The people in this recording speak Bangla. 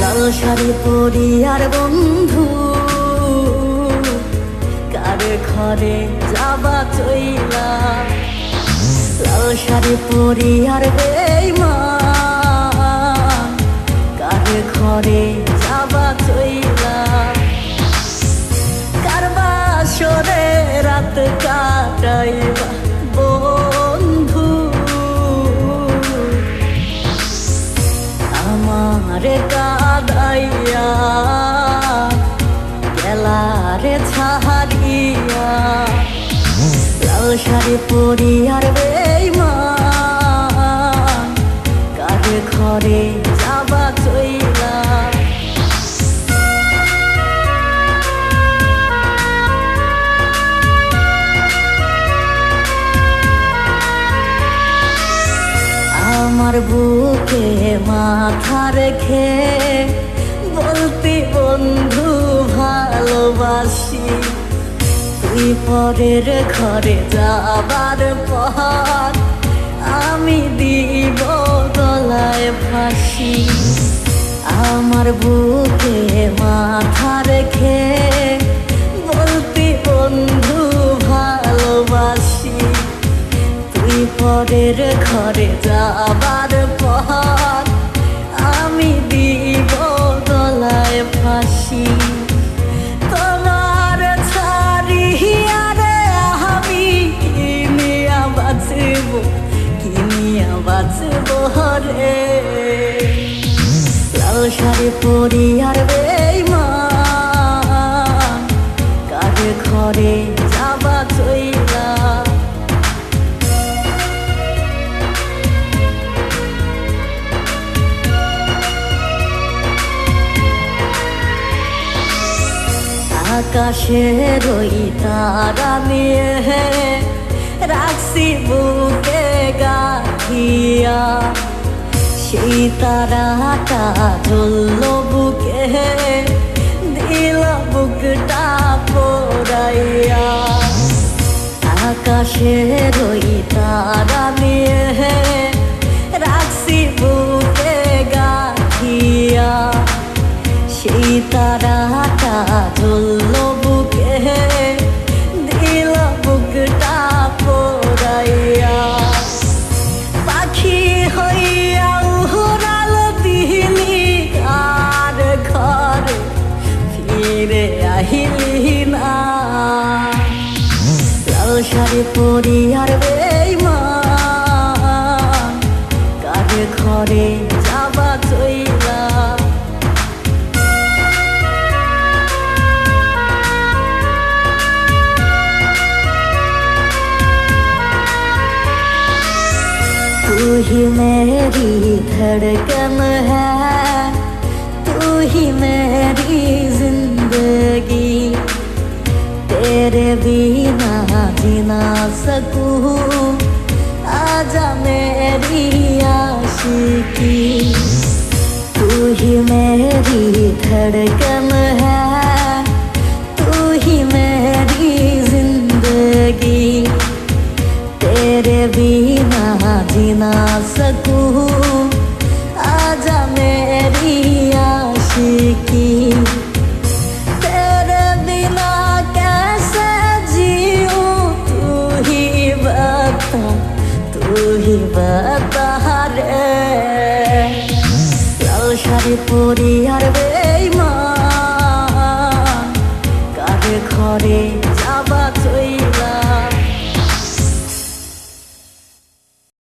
লাল শাড়ি পরি আর বন্ধু কার ঘরে যাবা চইলা। লাল শাড়ি পরি আর বেঈমান কার ঘরে যাবা চইলা। কার বাসরে রাত কাটাইবা বন্ধু আমারে কাদাইয়া গেলারে ছাড়িয়া। লাল শাড়ি পরি আর বেঈমান কার ঘরে যাবা চইলা। আমার বুকে মাথা রেখে বলতি বন্ধু ভালোবাসি। তুই পরের ঘরে যাবার পর আমি দিব গলায় ফাঁসি। আমার বুকে মাথা রেখে বলতি বন্ধু ভালোবাসি। তুই পরের ঘরে যাবার পর আমি দিব গলায় ফাঁসি। তোমার ছাড়িয়া রে আমি কিনিয়া বাঁচব রে। লাল শাড়ি পরি আর বেঈমান কার ঘরে যাবা চইলা। আকাশের ওই তারা নিয়ে রাখছি বুকে গাঁথিয়া। সেই তারাটা জ্বলল বুকে দিল বুকটা পোড়াইয়া। আকাশের ওই তারা নিয়ে রাখছি বুকে গাঁথিয়া। সেই তারাটা জ্বলল বুকে দিল বুকটা পোড়াইয়া। পাখি হইয়া উড়াল দিলি কার ঘরে ফিরে আহিলি না। লাল শাড়ি পরি আর বেঈমান কার ঘরে যাবা চইলা। तू ही मेरी धड़कन है, तू ही मेरी जिंदगी। तेरे बिना जी ना सकूं, आजा मेरी आशिकी। तू ही मेरी धड़कन है, तू ही मेरी जिंदगी। तेरे बिना जी ना सकूं, आजा मेरी आशिकी। तेरे बिना कैसे जीऊं तू ही बता रे। लाल শাড়ি পরি আর বেঈমান কার ঘরে